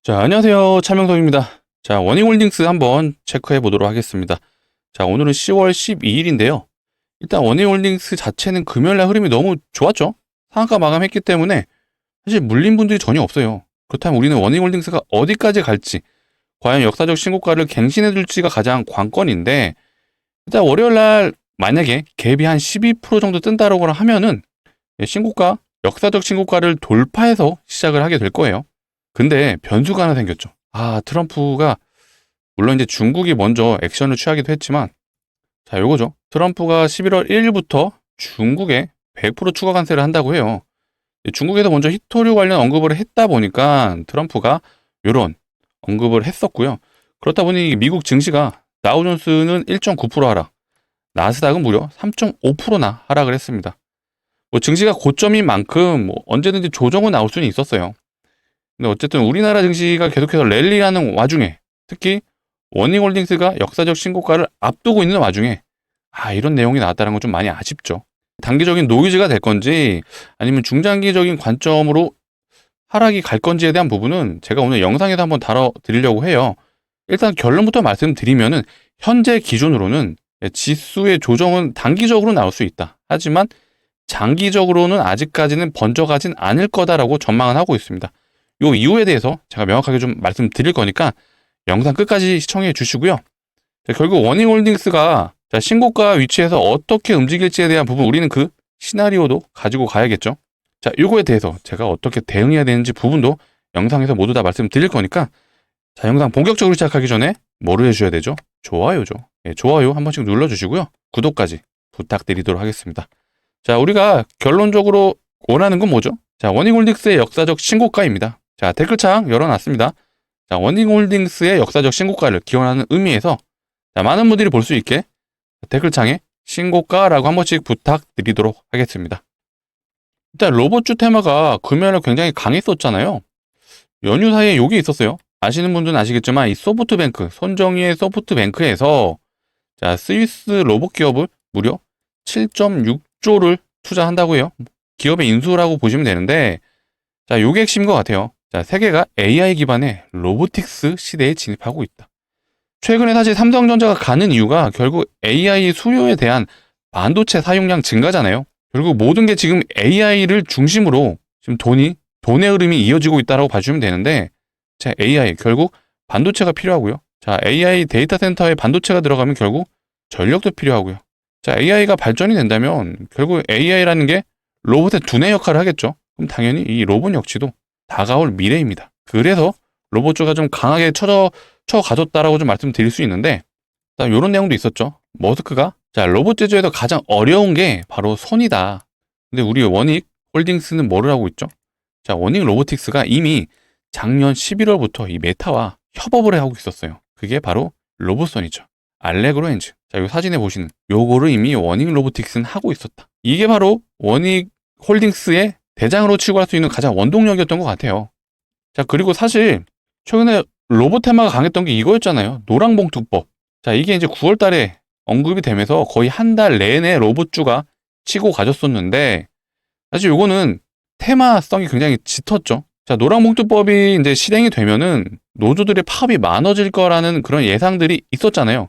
자, 안녕하세요. 차명석입니다. 자, 워닝홀딩스 한번 체크해 보도록 하겠습니다. 자, 오늘은 10월 12일인데요. 일단 워닝홀딩스 자체는 금요일날 흐름이 너무 좋았죠. 상한가 마감했기 때문에 사실 물린 분들이 전혀 없어요. 그렇다면 우리는 워닝홀딩스가 어디까지 갈지, 과연 역사적 신고가를 갱신해 줄지가 가장 관건인데, 일단 월요일날 만약에 갭이 한 12% 정도 뜬다라고 하면은 신고가, 역사적 신고가를 돌파해서 시작을 하게 될 거예요. 근데 변수가 하나 생겼죠. 트럼프가 물론 이제 중국이 먼저 액션을 취하기도 했지만, 자, 요거죠. 트럼프가 11월 1일부터 중국에 100% 추가 관세를 한다고 해요. 중국에서 먼저 히토류 관련 언급을 했다 보니까 트럼프가 요런 언급을 했었고요. 그렇다 보니 미국 증시가 다우존스는 1.9% 하락, 나스닥은 무려 3.5%나 하락을 했습니다. 증시가 고점인 만큼 언제든지 조정은 나올 수는 있었어요. 근데 어쨌든 우리나라 증시가 계속해서 랠리하는 와중에, 특히 워닝홀딩스가 역사적 신고가를 앞두고 있는 와중에 이런 내용이 나왔다는 건 좀 많이 아쉽죠. 단기적인 노이즈가 될 건지 아니면 중장기적인 관점으로 하락이 갈 건지에 대한 부분은 제가 오늘 영상에서 한번 다뤄드리려고 해요. 일단 결론부터 말씀드리면은 현재 기준으로는 지수의 조정은 단기적으로 나올 수 있다. 하지만 장기적으로는 아직까지는 번져가진 않을 거다라고 전망을 하고 있습니다. 요 이유에 대해서 제가 명확하게 좀 말씀드릴 거니까 영상 끝까지 시청해 주시고요. 결국 워닝홀딩스가 신고가 위치에서 어떻게 움직일지에 대한 부분, 우리는 그 시나리오도 가지고 가야겠죠. 자, 요거에 대해서 제가 어떻게 대응해야 되는지 부분도 영상에서 모두 다 말씀드릴 거니까, 자, 영상 본격적으로 시작하기 전에 뭐를 해주셔야 되죠? 좋아요죠. 좋아요 한 번씩 눌러주시고요. 구독까지 부탁드리도록 하겠습니다. 자, 우리가 결론적으로 원하는 건 뭐죠? 자, 워닝홀딩스의 역사적 신고가입니다. 자, 댓글창 열어놨습니다. 자, 워닝홀딩스의 역사적 신고가를 기원하는 의미에서 많은 분들이 볼 수 있게 댓글창에 신고가라고 한 번씩 부탁드리도록 하겠습니다. 일단 로봇주 테마가 금요일에 굉장히 강했었잖아요. 연휴 사이에 요게 있었어요. 아시는 분들은 아시겠지만 이 소프트뱅크, 손정희의 소프트뱅크에서 자, 스위스 로봇 기업을 무려 7.6조를 투자한다고 해요. 기업의 인수라고 보시면 되는데, 자, 요게 핵심인 것 같아요. 자, 세계가 AI 기반의 로보틱스 시대에 진입하고 있다. 최근에 사실 삼성전자가 가는 이유가 결국 AI 수요에 대한 반도체 사용량 증가잖아요. 결국 모든 게 지금 AI를 중심으로 지금 돈의 흐름이 이어지고 있다고 봐주시면 되는데, 자, AI 결국 반도체가 필요하고요. 자, AI 데이터 센터에 반도체가 들어가면 결국 전력도 필요하고요. 자, AI가 발전이 된다면 결국 AI라는 게 로봇의 두뇌 역할을 하겠죠. 그럼 당연히 이 로봇 역시도 다가올 미래입니다. 그래서 로봇주가 좀 강하게 쳐가졌다라고 좀 말씀드릴 수 있는데, 이런 내용도 있었죠. 머스크가 자, 로봇 제조에서 가장 어려운 게 바로 손이다. 근데 우리 워닉 홀딩스는 뭐를 하고 있죠? 자, 워닉 로보틱스가 이미 작년 11월부터 이 메타와 협업을 하고 있었어요. 그게 바로 로봇선이죠. 알레그로 엔진. 자, 이 사진에 보시는 요거를 이미 워닉 로보틱스는 하고 있었다. 이게 바로 워닉 홀딩스의 대장으로 치고 할 수 있는 가장 원동력이었던 것 같아요. 자, 그리고 사실 최근에 로봇 테마가 강했던 게 이거였잖아요. 노랑봉투법. 자, 이게 이제 9월 달에 언급이 되면서 거의 한 달 내내 로봇주가 치고 가졌었는데, 사실 요거는 테마성이 굉장히 짙었죠. 자, 노랑봉투법이 이제 실행이 되면은 노조들의 파업이 많아질 거라는 그런 예상들이 있었잖아요.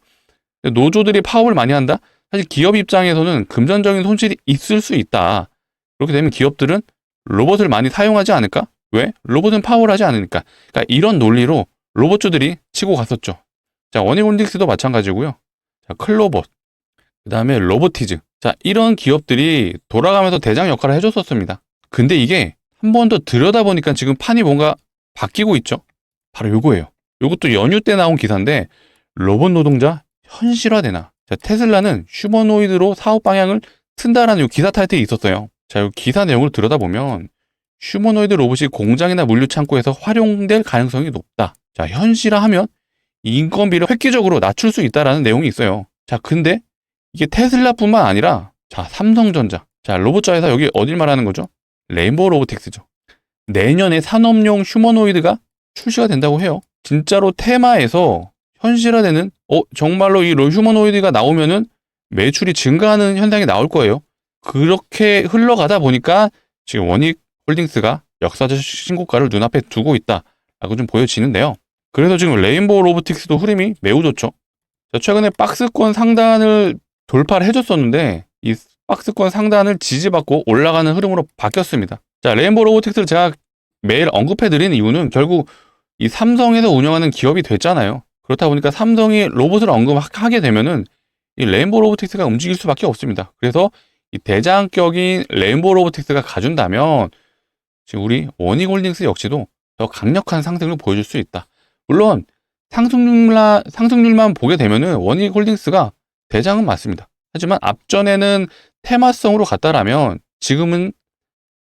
노조들이 파업을 많이 한다? 사실 기업 입장에서는 금전적인 손실이 있을 수 있다. 그렇게 되면 기업들은 로봇을 많이 사용하지 않을까? 왜? 로봇은 파워를 하지 않으니까. 그러니까 이런 논리로 로봇주들이 치고 갔었죠. 자, 워닝홀딩스도 마찬가지고요. 자, 클로봇, 그 다음에 로보티즈. 자, 이런 기업들이 돌아가면서 대장 역할을 해줬었습니다. 근데 이게 한 번 더 들여다보니까 지금 판이 뭔가 바뀌고 있죠. 바로 요거예요. 요것도 연휴 때 나온 기사인데, 로봇 노동자 현실화되나. 자, 테슬라는 휴머노이드로 사업 방향을 튼다라는 요 기사 타이틀이 있었어요. 자, 요 기사 내용을 들여다보면 휴머노이드 로봇이 공장이나 물류 창고에서 활용될 가능성이 높다. 자, 현실화하면 인건비를 획기적으로 낮출 수 있다라는 내용이 있어요. 자, 근데 이게 테슬라뿐만 아니라, 자, 삼성전자. 자, 로봇자 회사 여기 어딜 말하는 거죠? 레인보우 로보틱스죠. 내년에 산업용 휴머노이드가 출시가 된다고 해요. 진짜로 테마에서 현실화되는, 정말로 이 휴머노이드가 나오면은 매출이 증가하는 현상이 나올 거예요. 그렇게 흘러가다 보니까 지금 워닉 홀딩스가 역사적 신고가를 눈앞에 두고 있다 라고 좀 보여지는데요. 그래서 지금 레인보우 로보틱스도 흐름이 매우 좋죠. 자, 최근에 박스권 상단을 돌파를 해줬었는데 이 박스권 상단을 지지받고 올라가는 흐름으로 바뀌었습니다. 자, 레인보우 로보틱스를 제가 매일 언급해드리는 이유는 결국 이 삼성에서 운영하는 기업이 됐잖아요. 그렇다 보니까 삼성이 로봇을 언급하게 되면은 이 레인보우 로보틱스가 움직일 수밖에 없습니다. 그래서 이 대장격인 레인보우 로보틱스가 가준다면 지금 우리 원익홀딩스 역시도 더 강력한 상승을 보여줄 수 있다. 물론 상승률만 보게 되면은 원익홀딩스가 대장은 맞습니다. 하지만 앞전에는 테마성으로 갔다라면 지금은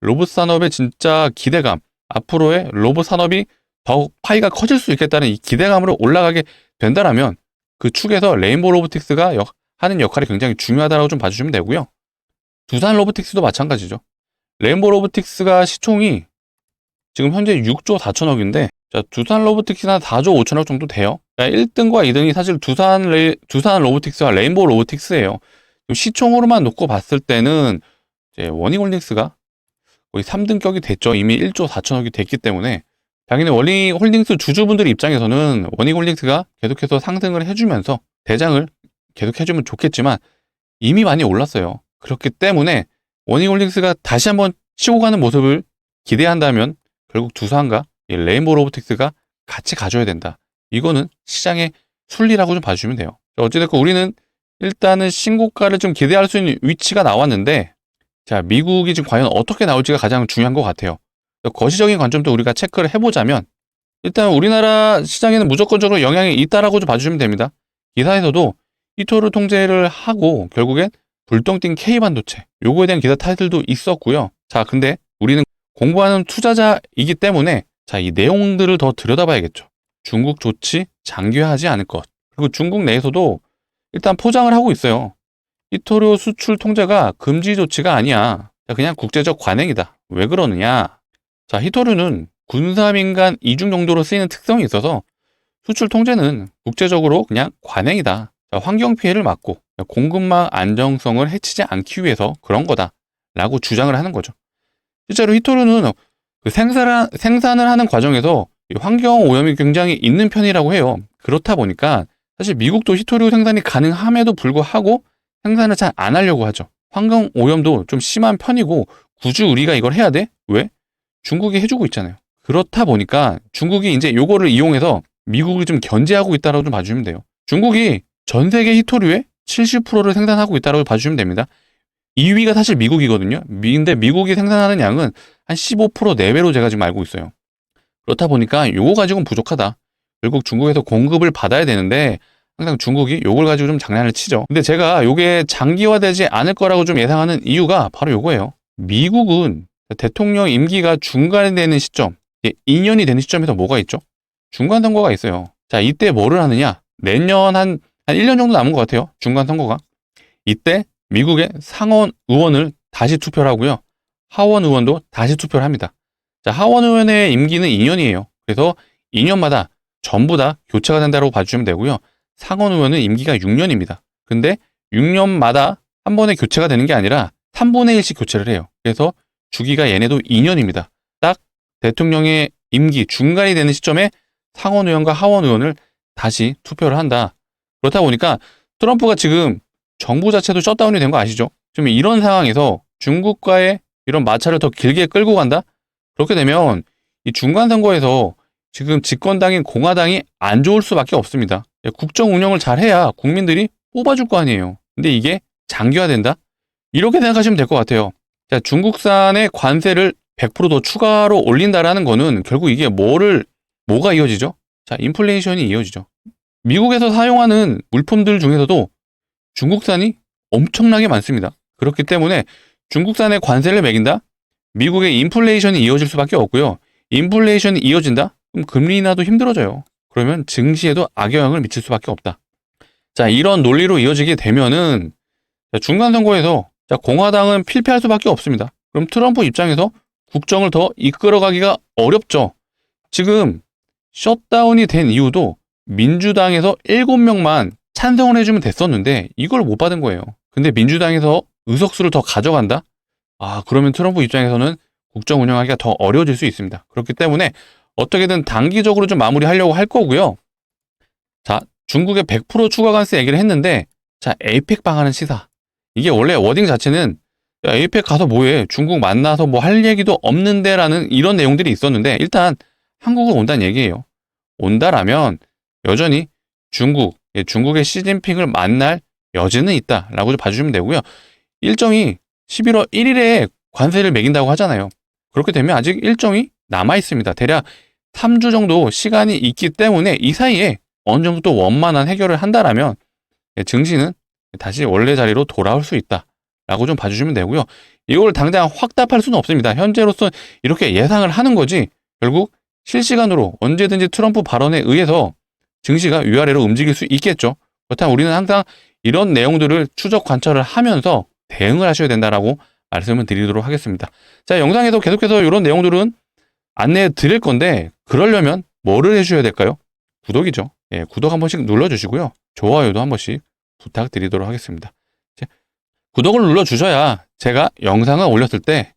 로봇 산업의 진짜 기대감, 앞으로의 로봇 산업이 더 파이가 커질 수 있겠다는 이 기대감으로 올라가게 된다라면 그 축에서 레인보우 로보틱스가 하는 역할이 굉장히 중요하다고 좀 봐주시면 되고요. 두산 로보틱스도 마찬가지죠. 레인보우 로보틱스가 시총이 지금 현재 6조 4천억인데 자, 두산 로보틱스는 4조 5천억 정도 돼요. 1등과 2등이 사실 두산 로보틱스와 레인보우 로보틱스예요. 시총으로만 놓고 봤을 때는 이제 원익홀딩스가 거의 3등격이 됐죠. 이미 1조 4천억이 됐기 때문에 당연히 원익홀딩스 주주분들 입장에서는 원익홀딩스가 계속해서 상승을 해주면서 대장을 계속 해주면 좋겠지만 이미 많이 올랐어요. 그렇기 때문에 원익홀딩스가 다시 한번 치고 가는 모습을 기대한다면 결국 두산과 레인보우 로보틱스가 같이 가져야 된다. 이거는 시장의 순리라고 좀 봐주시면 돼요. 어찌됐건 우리는 일단은 신고가를 좀 기대할 수 있는 위치가 나왔는데 자, 미국이 지금 과연 어떻게 나올지가 가장 중요한 것 같아요. 거시적인 관점도 우리가 체크를 해보자면 일단 우리나라 시장에는 무조건적으로 영향이 있다라고 좀 봐주시면 됩니다. 기사에서도 히토류 통제를 하고 결국엔 불똥 뛴 K반도체 요거에 대한 기사 타이틀도 있었고요. 자, 근데 우리는 공부하는 투자자이기 때문에 자, 이 내용들을 더 들여다봐야겠죠. 중국 조치 장기화하지 않을 것. 그리고 중국 내에서도 일단 포장을 하고 있어요. 히토류 수출 통제가 금지 조치가 아니야. 그냥 국제적 관행이다. 왜 그러느냐? 자, 히토류는 군사민간 이중 정도로 쓰이는 특성이 있어서 수출 통제는 국제적으로 그냥 관행이다. 자, 환경 피해를 막고 공급망 안정성을 해치지 않기 위해서 그런 거다. 라고 주장을 하는 거죠. 실제로 히토류는 그 생산을 하는 과정에서 환경 오염이 굉장히 있는 편이라고 해요. 그렇다 보니까 사실 미국도 히토류 생산이 가능함에도 불구하고 생산을 잘 안 하려고 하죠. 환경 오염도 좀 심한 편이고 굳이 우리가 이걸 해야 돼? 왜? 중국이 해주고 있잖아요. 그렇다 보니까 중국이 이제 요거를 이용해서 미국을 좀 견제하고 있다고 좀 봐주시면 돼요. 중국이 전 세계 히토류의 70%를 생산하고 있다고 봐주시면 됩니다. 2위가 사실 미국이거든요. 근데 미국이 생산하는 양은 한 15% 내외로 제가 지금 알고 있어요. 그렇다 보니까 요거 가지고는 부족하다. 결국 중국에서 공급을 받아야 되는데 항상 중국이 요걸 가지고 좀 장난을 치죠. 근데 제가 요게 장기화되지 않을 거라고 좀 예상하는 이유가 바로 요거예요. 미국은 대통령 임기가 중간이 되는 시점, 2년이 되는 시점에서 뭐가 있죠? 중간 선거가 있어요. 자, 이때 뭐를 하느냐? 내년 한 1년 정도 남은 것 같아요. 중간 선거가. 이때 미국의 상원 의원을 다시 투표를 하고요. 하원 의원도 다시 투표를 합니다. 자, 하원 의원의 임기는 2년이에요. 그래서 2년마다 전부 다 교체가 된다고 봐주시면 되고요. 상원 의원은 임기가 6년입니다. 근데 6년마다 한 번에 교체가 되는 게 아니라 3분의 1씩 교체를 해요. 그래서 주기가 얘네도 2년입니다. 딱 대통령의 임기 중간이 되는 시점에 상원 의원과 하원 의원을 다시 투표를 한다. 그렇다 보니까 트럼프가 지금 정부 자체도 셧다운이 된 거 아시죠? 지금 이런 상황에서 중국과의 이런 마찰을 더 길게 끌고 간다? 그렇게 되면 이 중간 선거에서 지금 집권당인 공화당이 안 좋을 수밖에 없습니다. 국정 운영을 잘해야 국민들이 뽑아줄 거 아니에요. 근데 이게 장기화된다? 이렇게 생각하시면 될 것 같아요. 자, 중국산의 관세를 100%더 추가로 올린다라는 거는 결국 이게 뭐가 이어지죠? 자, 인플레이션이 이어지죠. 미국에서 사용하는 물품들 중에서도 중국산이 엄청나게 많습니다. 그렇기 때문에 중국산의 관세를 매긴다? 미국의 인플레이션이 이어질 수밖에 없고요. 인플레이션이 이어진다? 그럼 금리 인하도 힘들어져요. 그러면 증시에도 악영향을 미칠 수밖에 없다. 자, 이런 논리로 이어지게 되면은 중간 선거에서 공화당은 필패할 수밖에 없습니다. 그럼 트럼프 입장에서 국정을 더 이끌어가기가 어렵죠. 지금 셧다운이 된 이유도 민주당에서 7명만 찬성을 해주면 됐었는데 이걸 못 받은 거예요. 근데 민주당에서 의석수를 더 가져간다? 그러면 트럼프 입장에서는 국정 운영하기가 더 어려워질 수 있습니다. 그렇기 때문에 어떻게든 단기적으로 좀 마무리하려고 할 거고요. 자, 중국의 100% 추가 관세 얘기를 했는데, 자, 에이펙 방한은 시사. 이게 원래 워딩 자체는 야, 에이펙 가서 뭐해? 중국 만나서 뭐 할 얘기도 없는데라는 이런 내용들이 있었는데, 일단 한국을 온다는 얘기예요. 온다라면 여전히 중국의 시진핑을 만날 여지는 있다라고 좀 봐주시면 되고요. 일정이 11월 1일에 관세를 매긴다고 하잖아요. 그렇게 되면 아직 일정이 남아 있습니다. 대략 3주 정도 시간이 있기 때문에 이 사이에 어느 정도 또 원만한 해결을 한다라면 증시는 다시 원래 자리로 돌아올 수 있다라고 좀 봐주시면 되고요. 이걸 당장 확답할 수는 없습니다. 현재로서 이렇게 예상을 하는 거지 결국 실시간으로 언제든지 트럼프 발언에 의해서 증시가 위아래로 움직일 수 있겠죠. 그렇다면 우리는 항상 이런 내용들을 추적 관찰을 하면서 대응을 하셔야 된다라고 말씀을 드리도록 하겠습니다. 자, 영상에서 계속해서 이런 내용들은 안내해 드릴 건데 그러려면 뭐를 해주셔야 될까요? 구독이죠. 예, 구독 한 번씩 눌러주시고요. 좋아요도 한 번씩 부탁드리도록 하겠습니다. 구독을 눌러주셔야 제가 영상을 올렸을 때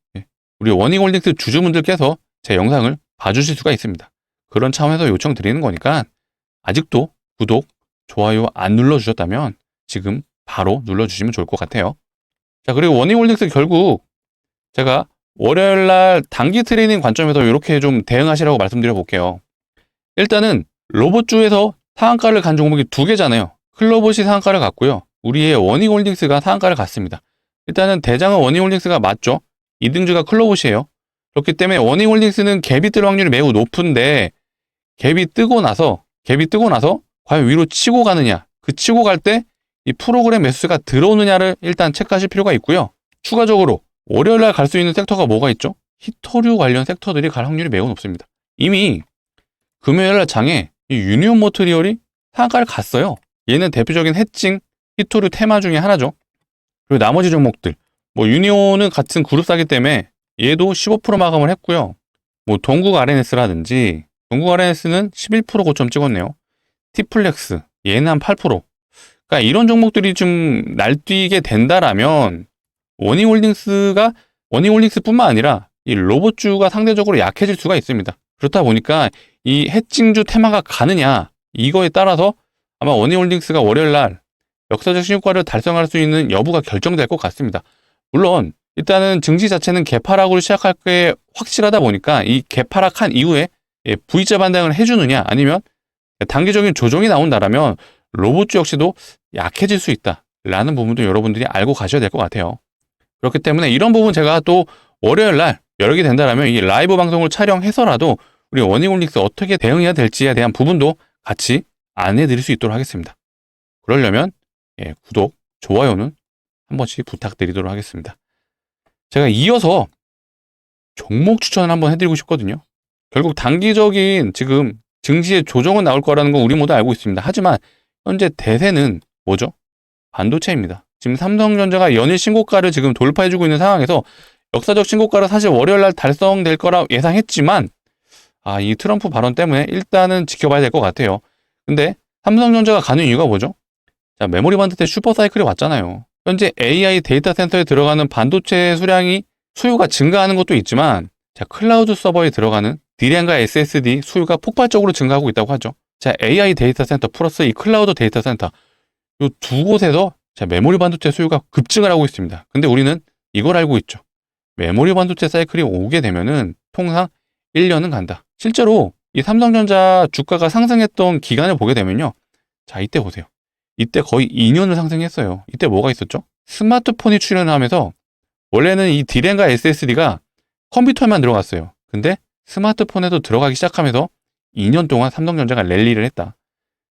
우리 워닝홀딩스 주주분들께서 제 영상을 봐주실 수가 있습니다. 그런 차원에서 요청드리는 거니까 아직도 구독, 좋아요 안 눌러주셨다면 지금 바로 눌러주시면 좋을 것 같아요. 자, 그리고 워닝홀딩스 결국 제가 월요일날 단기 트레이닝 관점에서 이렇게 좀 대응하시라고 말씀드려 볼게요. 일단은 로봇주에서 상한가를 간 종목이 두 개잖아요. 클로봇이 상한가를 갔고요. 우리의 워닝홀딩스가 상한가를 갔습니다. 일단은 대장은 워닝홀딩스가 맞죠. 2등주가 클로봇이에요. 그렇기 때문에 워닝홀딩스는 갭이 뜰 확률이 매우 높은데 갭이 뜨고 나서 과연 위로 치고 가느냐, 그 치고 갈 때 이 프로그램 매수가 들어오느냐를 일단 체크하실 필요가 있고요. 추가적으로 월요일날 갈 수 있는 섹터가 뭐가 있죠? 히토류 관련 섹터들이 갈 확률이 매우 높습니다. 이미 금요일날 장에 이 유니온 모트리얼이 상한가를 갔어요. 얘는 대표적인 해칭 히토류 테마 중에 하나죠. 그리고 나머지 종목들, 뭐 유니온은 같은 그룹사기 때문에 얘도 15% 마감을 했고요. 뭐 동국 RNS라든지 동국 RNS는 11% 고점 찍었네요. 티플렉스 얘는 한 8%. 그러니까 이런 종목들이 좀 날뛰게 된다라면 워닝홀딩스뿐만 아니라 이 로봇주가 상대적으로 약해질 수가 있습니다. 그렇다 보니까 이 해칭주 테마가 가느냐 이거에 따라서 아마 워닝홀딩스가 월요일날 역사적 신고가를 달성할 수 있는 여부가 결정될 것 같습니다. 물론 일단은 증시 자체는 개파락으로 시작할 게 확실하다 보니까 이 개파락한 이후에 V자 반등을 해주느냐 아니면 단기적인 조정이 나온다라면 로봇주 역시도 약해질 수 있다라는 부분도 여러분들이 알고 가셔야 될 것 같아요. 그렇기 때문에 이런 부분 제가 또 월요일날 여력이 된다라면 이 라이브 방송을 촬영해서라도 우리 워닝홀딩스 어떻게 대응해야 될지에 대한 부분도 같이 안내해 드릴 수 있도록 하겠습니다. 그러려면 구독, 좋아요는 한 번씩 부탁드리도록 하겠습니다. 제가 이어서 종목 추천을 한번 해드리고 싶거든요. 결국 단기적인 지금 증시의 조정은 나올 거라는 건 우리 모두 알고 있습니다. 하지만 현재 대세는 뭐죠? 반도체입니다. 지금 삼성전자가 연일 신고가를 지금 돌파해주고 있는 상황에서 역사적 신고가를 사실 월요일날 달성될 거라 예상했지만 이 트럼프 발언 때문에 일단은 지켜봐야 될 것 같아요. 근데 삼성전자가 가는 이유가 뭐죠? 자, 메모리 반도체 슈퍼사이클이 왔잖아요. 현재 AI 데이터 센터에 들어가는 반도체 수요가 증가하는 것도 있지만 자, 클라우드 서버에 들어가는 D램과 SSD 수요가 폭발적으로 증가하고 있다고 하죠. 자, AI 데이터 센터 플러스 이 클라우드 데이터 센터 이 두 곳에서 자, 메모리 반도체 수요가 급증을 하고 있습니다. 근데 우리는 이걸 알고 있죠. 메모리 반도체 사이클이 오게 되면은 통상 1년은 간다. 실제로 이 삼성전자 주가가 상승했던 기간을 보게 되면요. 자, 이때 보세요. 이때 거의 2년을 상승했어요. 이때 뭐가 있었죠? 스마트폰이 출현하면서 원래는 이 D램과 SSD가 컴퓨터에만 들어갔어요. 근데 스마트폰에도 들어가기 시작하면서 2년 동안 삼성전자가 랠리를 했다.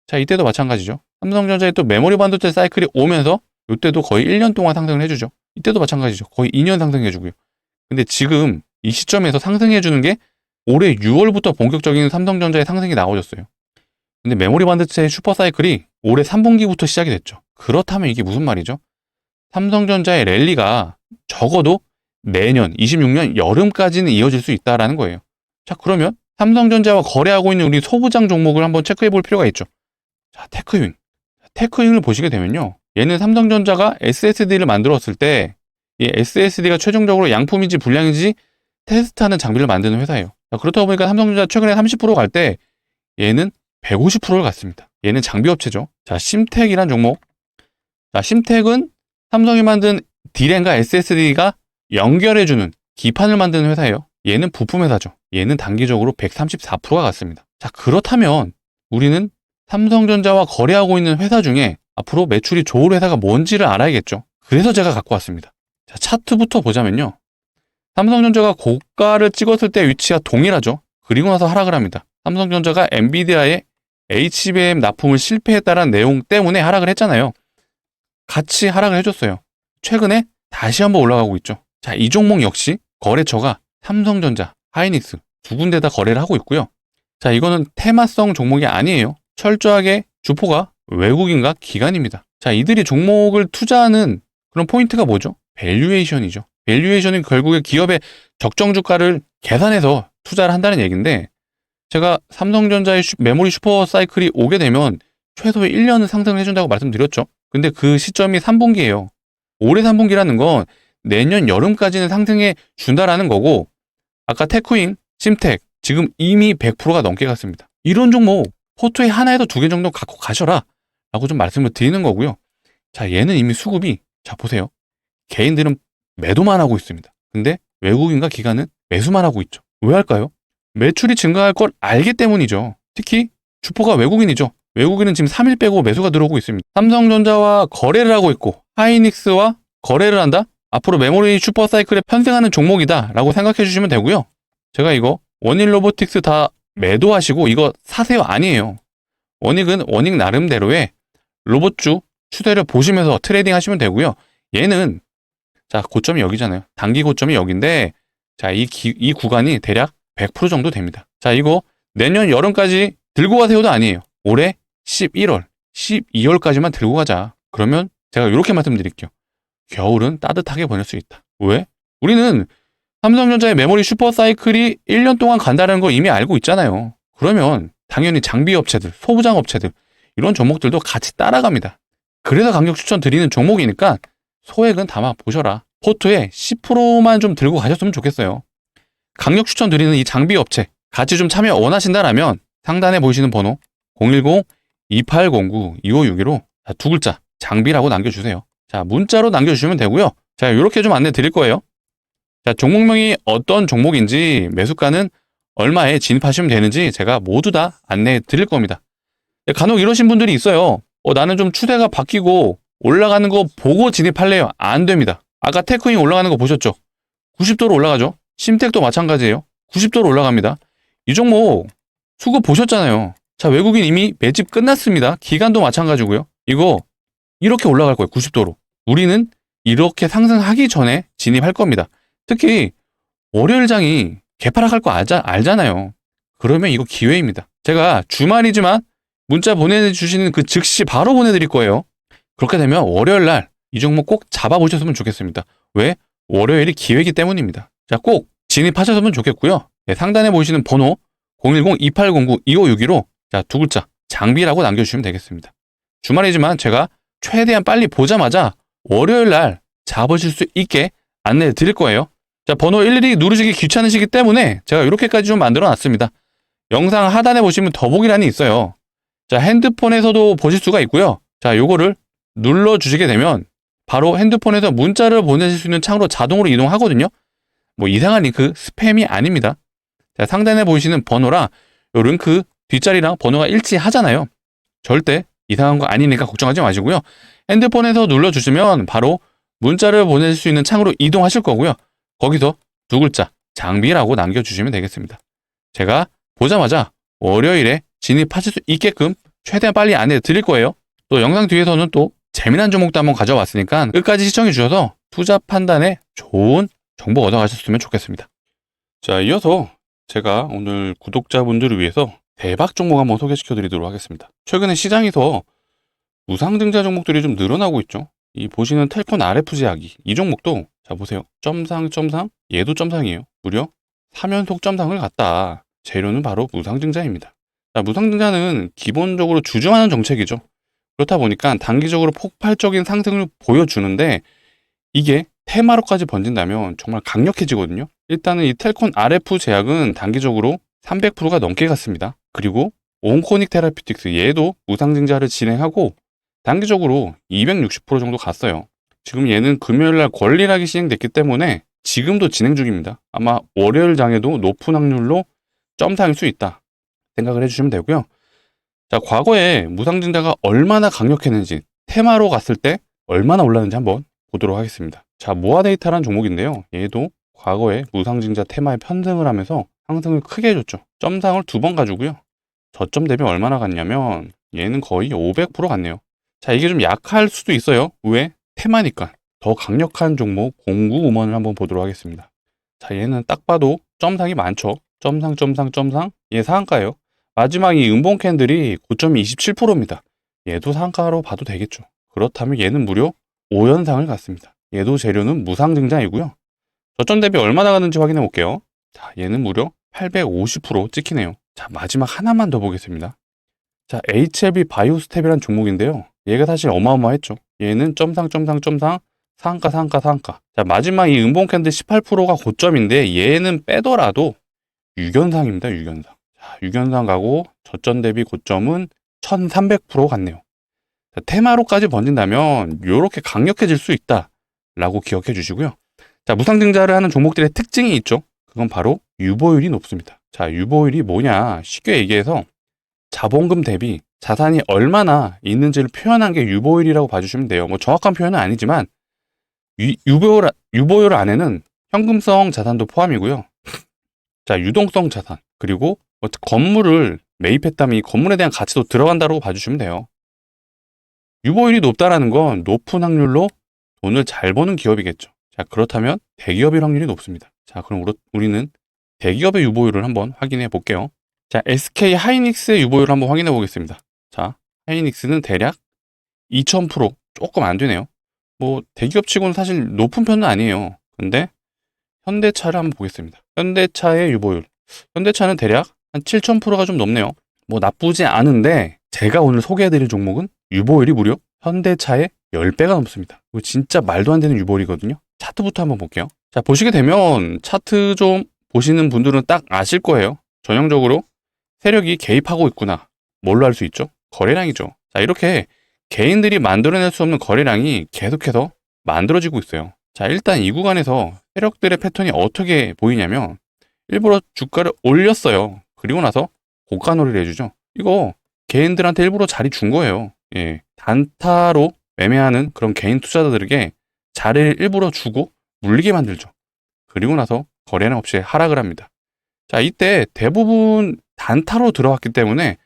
자, 이때도 마찬가지죠. 삼성전자에 또 메모리 반도체 사이클이 오면서 이때도 거의 1년 동안 상승을 해주죠. 이때도 마찬가지죠. 거의 2년 상승해주고요. 근데 지금 이 시점에서 상승해주는 게 올해 6월부터 본격적인 삼성전자의 상승이 나와줬어요. 근데 메모리 반도체 슈퍼사이클이 올해 3분기부터 시작이 됐죠. 그렇다면 이게 무슨 말이죠? 삼성전자의 랠리가 적어도 내년 26년 여름까지는 이어질 수 있다라는 거예요. 자, 그러면 삼성전자와 거래하고 있는 우리 소부장 종목을 한번 체크해 볼 필요가 있죠. 자, 테크윙을 보시게 되면요. 얘는 삼성전자가 SSD를 만들었을 때 이 SSD가 최종적으로 양품인지 불량인지 테스트하는 장비를 만드는 회사예요. 자, 그렇다 보니까 삼성전자 최근에 30% 갈 때 얘는 150%를 갔습니다. 얘는 장비업체죠. 자, 심텍이란 종목. 자, 심텍은 삼성이 만든 D램과 SSD가 연결해주는 기판을 만드는 회사예요. 얘는 부품 회사죠. 얘는 단기적으로 134%가 갔습니다. 자, 그렇다면 우리는 삼성전자와 거래하고 있는 회사 중에 앞으로 매출이 좋을 회사가 뭔지를 알아야겠죠. 그래서 제가 갖고 왔습니다. 자, 차트부터 보자면요. 삼성전자가 고가를 찍었을 때 위치와 동일하죠. 그리고 나서 하락을 합니다. 삼성전자가 엔비디아의 HBM 납품을 실패했다는 내용 때문에 하락을 했잖아요. 같이 하락을 해줬어요. 최근에 다시 한번 올라가고 있죠. 자, 이 종목 역시 거래처가 삼성전자, 하이닉스 두 군데 다 거래를 하고 있고요. 자, 이거는 테마성 종목이 아니에요. 철저하게 주포가 외국인과 기관입니다. 자, 이들이 종목을 투자하는 그런 포인트가 뭐죠? 밸류에이션이죠. 밸류에이션은 결국에 기업의 적정 주가를 계산해서 투자를 한다는 얘기인데, 제가 삼성전자의 메모리 슈퍼 사이클이 오게 되면 최소의 1년은 상승을 해준다고 말씀드렸죠. 근데 그 시점이 3분기예요. 올해 3분기라는 건 내년 여름까지는 상승해 준다라는 거고, 아까 테크윙, 심텍 지금 이미 100%가 넘게 갔습니다. 이런 종목 포트에 하나에서 두 개 정도 갖고 가셔라 라고 좀 말씀을 드리는 거고요. 자, 얘는 이미 수급이, 자 보세요. 개인들은 매도만 하고 있습니다. 근데 외국인과 기관은 매수만 하고 있죠. 왜 할까요? 매출이 증가할 걸 알기 때문이죠. 특히 주포가 외국인이죠. 외국인은 지금 3일 빼고 매수가 들어오고 있습니다. 삼성전자와 거래를 하고 있고 하이닉스와 거래를 한다? 앞으로 메모리 슈퍼사이클에 편승하는 종목이다 라고 생각해 주시면 되고요. 제가 이거 원익 로보틱스 다 매도하시고 이거 사세요 아니에요. 원익은 원익 나름대로의 로봇주 추세를 보시면서 트레이딩 하시면 되고요. 얘는 자 고점이 여기잖아요. 단기 고점이 여기인데 자 이 구간이 대략 100% 정도 됩니다. 자 이거 내년 여름까지 들고 가세요도 아니에요. 올해 11월, 12월까지만 들고 가자. 그러면 제가 이렇게 말씀드릴게요. 겨울은 따뜻하게 보낼 수 있다. 왜? 우리는 삼성전자의 메모리 슈퍼사이클이 1년 동안 간다는 거 이미 알고 있잖아요. 그러면 당연히 장비업체들, 소부장업체들 이런 종목들도 같이 따라갑니다. 그래서 강력 추천드리는 종목이니까 소액은 담아 보셔라. 포트에 10%만 좀 들고 가셨으면 좋겠어요. 강력 추천드리는 이 장비업체 같이 좀 참여 원하신다라면 상단에 보이시는 번호 010-2809-2561로 두 글자 장비라고 남겨주세요. 자, 문자로 남겨주시면 되고요. 자, 이렇게 좀 안내 드릴 거예요. 자, 종목명이 어떤 종목인지 매수가는 얼마에 진입하시면 되는지 제가 모두 다 안내해 드릴 겁니다. 간혹 이러신 분들이 있어요. 나는 좀 추세가 바뀌고 올라가는 거 보고 진입할래요. 안 됩니다. 아까 테크윙 올라가는 거 보셨죠? 90도로 올라가죠? 심텍도 마찬가지예요. 90도로 올라갑니다. 이 종목 수급 보셨잖아요. 자, 외국인 이미 매집 끝났습니다. 기간도 마찬가지고요. 이거 이렇게 올라갈 거예요. 90도로. 우리는 이렇게 상승하기 전에 진입할 겁니다. 특히 월요일장이 개파락할 거 알잖아요. 그러면 이거 기회입니다. 제가 주말이지만 문자 보내주시는 그 즉시 바로 보내드릴 거예요. 그렇게 되면 월요일날 이 종목 꼭 잡아보셨으면 좋겠습니다. 왜? 월요일이 기회이기 때문입니다. 자, 꼭 진입하셨으면 좋겠고요. 네, 상단에 보이시는 번호 010-2809-2561로 자, 두 글자 장비라고 남겨주시면 되겠습니다. 주말이지만 제가 최대한 빨리 보자마자 월요일날 잡으실 수 있게 안내해 드릴 거예요. 자, 번호 일일이 누르시기 귀찮으시기 때문에 제가 이렇게까지 좀 만들어 놨습니다. 영상 하단에 보시면 더보기란이 있어요. 자, 핸드폰에서도 보실 수가 있고요. 자, 요거를 눌러주시게 되면 바로 핸드폰에서 문자를 보내실 수 있는 창으로 자동으로 이동하거든요. 뭐 이상한 링크, 스팸이 아닙니다. 자, 상단에 보이시는 번호랑 요 링크 뒷자리랑 번호가 일치하잖아요. 절대 이상한 거 아니니까 걱정하지 마시고요. 핸드폰에서 눌러주시면 바로 문자를 보낼 수 있는 창으로 이동하실 거고요. 거기서 두 글자 장비라고 남겨주시면 되겠습니다. 제가 보자마자 월요일에 진입하실 수 있게끔 최대한 빨리 안내 드릴 거예요. 또 영상 뒤에서는 또 재미난 종목도 한번 가져왔으니까 끝까지 시청해 주셔서 투자 판단에 좋은 정보 얻어가셨으면 좋겠습니다. 자, 이어서 제가 오늘 구독자분들을 위해서 대박 종목 한번 소개시켜 드리도록 하겠습니다. 최근에 시장에서 무상증자 종목들이 좀 늘어나고 있죠. 이 보시는 텔콘 RFG 하기 이 종목도 자 보세요. 점상 얘도 점상이에요. 무려 3연속 점상을 갔다. 재료는 바로 무상증자입니다. 자, 무상증자는 기본적으로 주저하는 정책이죠. 그렇다 보니까 단기적으로 폭발적인 상승을 보여주는데 이게 테마로까지 번진다면 정말 강력해지거든요. 일단은 이 텔콘 RF 제약은 단기적으로 300%가 넘게 갔습니다. 그리고 온코닉 테라피틱스 얘도 무상증자를 진행하고 단기적으로 260% 정도 갔어요. 지금 얘는 금요일날 권리락이 시행됐기 때문에 지금도 진행 중입니다. 아마 월요일 장에도 높은 확률로 점상일 수 있다 생각을 해주시면 되고요. 자, 과거에 무상증자가 얼마나 강력했는지 테마로 갔을 때 얼마나 올랐는지 한번 보도록 하겠습니다. 자, 모아데이터라는 종목인데요. 얘도 과거에 무상증자 테마에 편승을 하면서 상승을 크게 해줬죠. 점상을 2번 가지고요. 저점 대비 얼마나 갔냐면 얘는 거의 500% 갔네요. 자, 이게 좀 약할 수도 있어요. 왜? 테마니까. 더 강력한 종목 0951을 한번 보도록 하겠습니다. 자, 얘는 딱 봐도 점상이 많죠. 점상 얘 상한가예요. 마지막 이 음봉 캔들이 고점이 27%입니다. 얘도 상한가로 봐도 되겠죠. 그렇다면 얘는 무려 5연상을 갔습니다. 얘도 재료는 무상증자이고요. 저점 대비 얼마나 갔는지 확인해 볼게요. 자, 얘는 무려 850% 찍히네요. 자, 마지막 하나만 더 보겠습니다. 자, HLB 바이오스텝이라는 종목인데요. 얘가 사실 어마어마했죠. 얘는 점상 상한가. 자, 마지막 이 음봉 캔들 18%가 고점인데 얘는 빼더라도 6연상입니다. 6연상. 자, 6연상 가고 저점 대비 고점은 1300% 갔네요. 자, 테마로까지 번진다면 이렇게 강력해질 수 있다라고 기억해 주시고요. 자, 무상증자를 하는 종목들의 특징이 있죠. 그건 바로 유보율이 높습니다. 자, 유보율이 뭐냐? 쉽게 얘기해서 자본금 대비 자산이 얼마나 있는지를 표현한 게 유보율이라고 봐주시면 돼요. 뭐 정확한 표현은 아니지만 유보율 안에는 현금성 자산도 포함이고요. 자, 유동성 자산 그리고 건물을 매입했다면 이 건물에 대한 가치도 들어간다고 봐주시면 돼요. 유보율이 높다라는 건 높은 확률로 돈을 잘 버는 기업이겠죠. 자, 그렇다면 대기업일 확률이 높습니다. 자, 그럼 우리는 대기업의 유보율을 한번 확인해 볼게요. 자, SK 하이닉스의 유보율을 한번 확인해 보겠습니다. 자, 하이닉스는 대략 2000%, 조금 안 되네요. 뭐 대기업 치고는 사실 높은 편은 아니에요. 근데 현대차를 한번 보겠습니다. 현대차의 유보율. 현대차는 대략 한 7000%가 좀 넘네요. 뭐 나쁘지 않은데 제가 오늘 소개해드릴 종목은 유보율이 무려 현대차의 10배가 넘습니다. 이거 진짜 말도 안 되는 유보율이거든요. 차트부터 한번 볼게요. 자, 보시게 되면 차트 좀 보시는 분들은 딱 아실 거예요. 전형적으로 세력이 개입하고 있구나. 뭘로 알 수 있죠? 거래량이죠. 자, 이렇게 개인들이 만들어낼 수 없는 거래량이 계속해서 만들어지고 있어요. 자, 일단 이 구간에서 세력들의 패턴이 어떻게 보이냐면 일부러 주가를 올렸어요. 그리고 나서 고가놀이를 해주죠. 이거 개인들한테 일부러 자리 준 거예요. 예, 단타로 매매하는 그런 개인 투자자들에게 자리를 일부러 주고 물리게 만들죠. 그리고 나서 거래량 없이 하락을 합니다. 자, 이때 대부분 단타로 들어왔기 때문에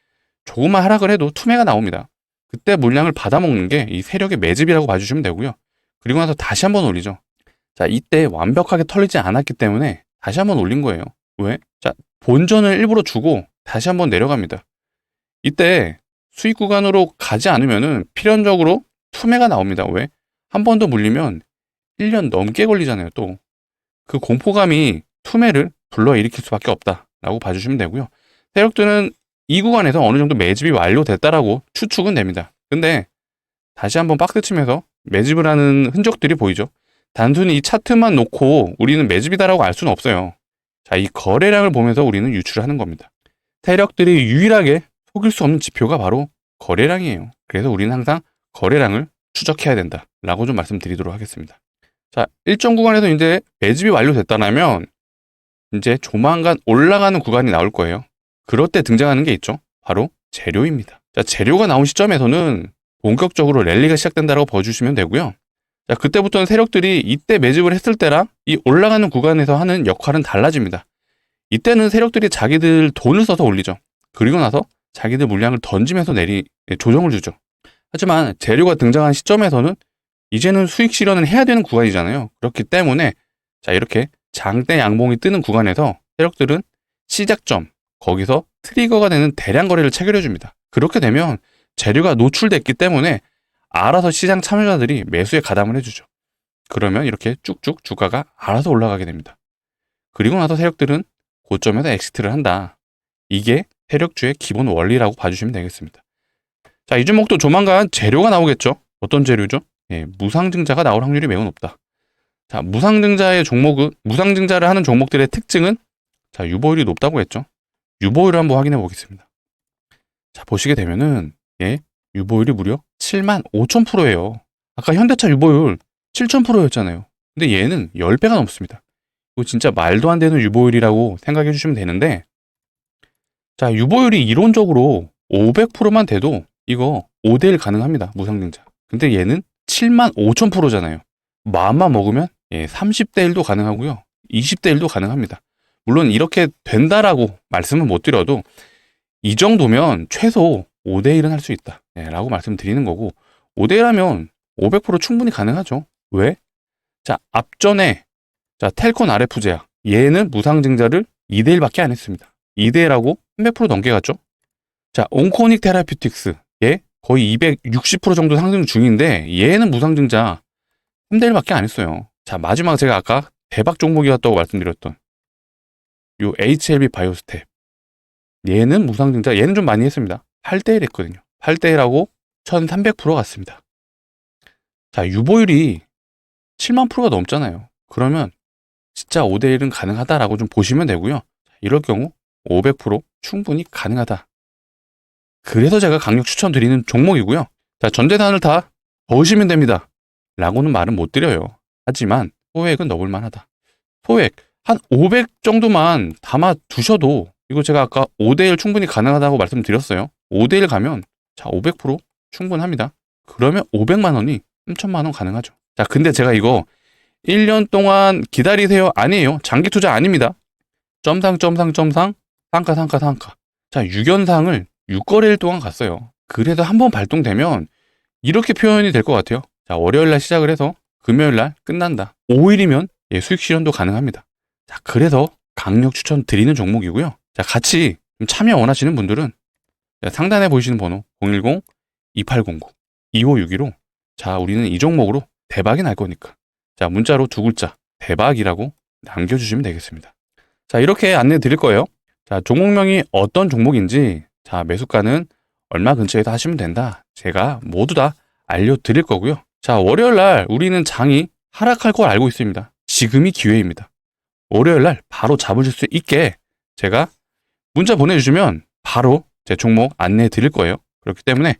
조금만 하락을 해도 투매가 나옵니다. 그때 물량을 받아먹는 게 이 세력의 매집이라고 봐주시면 되고요. 그리고 나서 다시 한번 올리죠. 자, 이때 완벽하게 털리지 않았기 때문에 다시 한번 올린 거예요. 왜? 자, 본전을 일부러 주고 다시 한번 내려갑니다. 이때 수익 구간으로 가지 않으면은 필연적으로 투매가 나옵니다. 왜? 한 번 더 물리면 1년 넘게 걸리잖아요, 또. 그 공포감이 투매를 불러일으킬 수밖에 없다라고 봐주시면 되고요. 세력들은 이 구간에서 어느 정도 매집이 완료됐다라고 추측은 됩니다. 근데 다시 한번 박스 치면서 매집을 하는 흔적들이 보이죠. 단순히 이 차트만 놓고 우리는 매집이다라고 알 수는 없어요. 자, 이 거래량을 보면서 우리는 유추를 하는 겁니다. 세력들이 유일하게 속일 수 없는 지표가 바로 거래량이에요. 그래서 우리는 항상 거래량을 추적해야 된다라고 좀 말씀드리도록 하겠습니다. 자, 일정 구간에서 이제 매집이 완료됐다면 이제 조만간 올라가는 구간이 나올 거예요. 그럴 때 등장하는 게 있죠. 바로 재료입니다. 자, 재료가 나온 시점에서는 본격적으로 랠리가 시작된다고 봐주시면 되고요. 자, 그때부터는 세력들이 이때 매집을 했을 때랑 이 올라가는 구간에서 하는 역할은 달라집니다. 이때는 세력들이 자기들 돈을 써서 올리죠. 그리고 나서 자기들 물량을 던지면서 조정을 주죠. 하지만 재료가 등장한 시점에서는 이제는 수익 실현을 해야 되는 구간이잖아요. 그렇기 때문에 자, 이렇게 장대 양봉이 뜨는 구간에서 세력들은 시작점, 거기서 트리거가 되는 대량 거래를 체결해 줍니다. 그렇게 되면 재료가 노출됐기 때문에 알아서 시장 참여자들이 매수에 가담을 해주죠. 그러면 이렇게 쭉쭉 주가가 알아서 올라가게 됩니다. 그리고 나서 세력들은 고점에서 엑시트를 한다. 이게 세력주의 기본 원리라고 봐주시면 되겠습니다. 자, 이 종목도 조만간 재료가 나오겠죠. 어떤 재료죠? 예, 무상증자가 나올 확률이 매우 높다. 자, 무상증자를 하는 종목들의 특징은 자, 유보율이 높다고 했죠. 유보율을 한번 확인해 보겠습니다. 자, 보시게 되면은 예, 유보율이 무려 75,000%예요. 아까 현대차 유보율 7,000%였잖아요. 근데 얘는 10배가 넘습니다. 이거 진짜 말도 안 되는 유보율이라고 생각해 주시면 되는데, 자, 유보율이 이론적으로 500%만 돼도 이거 5대1 가능합니다. 무상증자. 근데 얘는 75,000%잖아요. 마음만 먹으면 예, 30대1도 가능하고요. 20대1도 가능합니다. 물론 이렇게 된다라고 말씀은 못 드려도 이 정도면 최소 5대1은 할 수 있다. 예, 라고 말씀드리는 거고, 5대1 하면 500% 충분히 가능하죠. 왜? 자, 앞전에 자, 텔콘 RF 제약. 얘는 무상증자를 2대1밖에 안 했습니다. 2대1하고 300% 넘게 갔죠. 자, 온코닉 테라퓨틱스. 얘 거의 260% 정도 상승 중인데 얘는 무상증자 3대1밖에 안 했어요. 자, 마지막 제가 아까 대박 종목이었다고 말씀드렸던 요 HLB 바이오스텝. 얘는 무상증자, 얘는 좀 많이 했습니다. 8대1 했거든요. 8대1하고 1300% 갔습니다. 자, 유보율이 7만 프로가 넘잖아요. 그러면 진짜 5대1은 가능하다라고 좀 보시면 되고요. 이럴 경우 500% 충분히 가능하다. 그래서 제가 강력 추천드리는 종목이고요. 자, 전재산을 다 넣으시면 됩니다. 라고는 말은 못 드려요. 하지만 소액은 넣을 만하다. 소액 한 500 정도만 담아 두셔도 이거 제가 아까 5대1 충분히 가능하다고 말씀드렸어요. 5대1 가면 자, 500% 충분합니다. 그러면 500만 원이 3천만 원 가능하죠. 자, 근데 제가 이거 1년 동안 기다리세요 아니에요. 장기 투자 아닙니다. 점상 상가. 자, 6연상을 6거래일 동안 갔어요. 그래도 한번 발동되면 이렇게 표현이 될 것 같아요. 자, 월요일날 시작을 해서 금요일날 끝난다. 5일이면 예, 수익 실현도 가능합니다. 자, 그래서 강력 추천 드리는 종목이고요. 자, 같이 좀 참여 원하시는 분들은 상단에 보이시는 번호 010-2809-2561로 자, 우리는 이 종목으로 대박이 날 거니까 자, 문자로 두 글자 대박이라고 남겨주시면 되겠습니다. 자, 이렇게 안내 드릴 거예요. 자, 종목명이 어떤 종목인지 자, 매수가는 얼마 근처에서 하시면 된다. 제가 모두 다 알려드릴 거고요. 자, 월요일날 우리는 장이 하락할 걸 알고 있습니다. 지금이 기회입니다. 월요일날 바로 잡으실 수 있게 제가 문자 보내주시면 바로 제 종목 안내해 드릴 거예요. 그렇기 때문에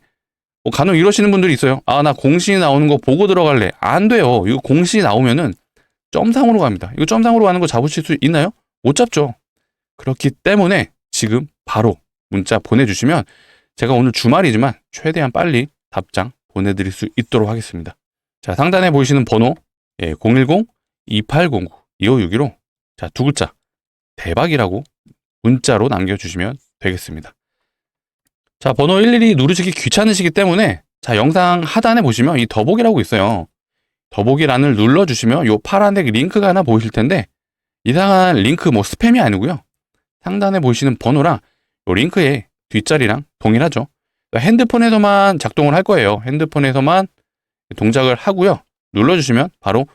간혹 이러시는 분들이 있어요. 아, 나 공시 나오는 거 보고 들어갈래. 안 돼요. 이거 공시 나오면은 점상으로 갑니다. 이거 점상으로 가는 거 잡으실 수 있나요? 못 잡죠. 그렇기 때문에 지금 바로 문자 보내주시면 제가 오늘 주말이지만 최대한 빨리 답장 보내드릴 수 있도록 하겠습니다. 자, 상단에 보이시는 번호 010-2809-2561로 자, 두 글자 대박이라고 문자로 남겨주시면 되겠습니다. 자, 번호 일일이 누르시기 귀찮으시기 때문에 자, 영상 하단에 보시면 이 더보기라고 있어요. 더보기란을 눌러주시면 요 파란색 링크가 하나 보이실 텐데 이상한 링크 뭐 스팸이 아니고요. 상단에 보이시는 번호랑 요 링크의 뒷자리랑 동일하죠. 핸드폰에서만 작동을 할 거예요. 핸드폰에서만 동작을 하고요. 눌러주시면 바로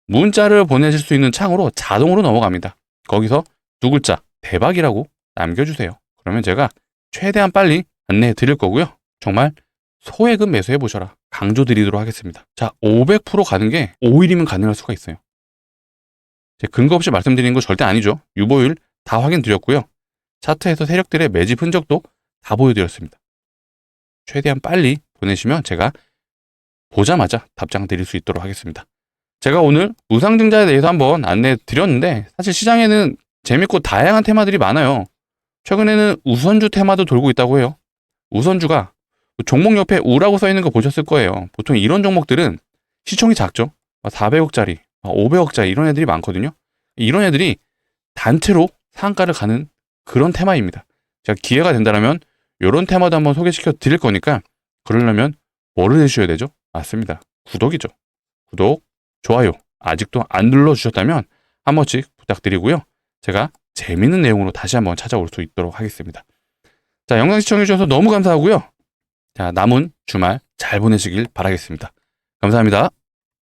문자를 보내실 수 있는 창으로 자동으로 넘어갑니다. 거기서 두 글자 대박이라고 남겨주세요. 그러면 제가 최대한 빨리 안내해 드릴 거고요. 정말 소액은 매수해 보셔라. 강조 드리도록 하겠습니다. 자, 500% 가는 게 5일이면 가능할 수가 있어요. 제 근거 없이 말씀드리는 거 절대 아니죠. 유보율 다 확인 드렸고요. 차트에서 세력들의 매집 흔적도 다 보여드렸습니다. 최대한 빨리 보내시면 제가 보자마자 답장 드릴 수 있도록 하겠습니다. 제가 오늘 무상증자에 대해서 한번 안내 드렸는데 사실 시장에는 재밌고 다양한 테마들이 많아요. 최근에는 우선주 테마도 돌고 있다고 해요. 우선주가 종목 옆에 우라고 써 있는 거 보셨을 거예요. 보통 이런 종목들은 시총이 작죠. 400억짜리, 500억짜리 이런 애들이 많거든요. 이런 애들이 단체로 상한가를 가는 그런 테마입니다. 제가 기회가 된다면 이런 테마도 한번 소개시켜 드릴 거니까 그러려면 뭐를 해주셔야 되죠? 맞습니다. 구독이죠. 구독, 좋아요 아직도 안 눌러주셨다면 한 번씩 부탁드리고요. 제가 재밌는 내용으로 다시 한번 찾아올 수 있도록 하겠습니다. 자, 영상 시청해주셔서 너무 감사하고요. 자, 남은 주말 잘 보내시길 바라겠습니다. 감사합니다.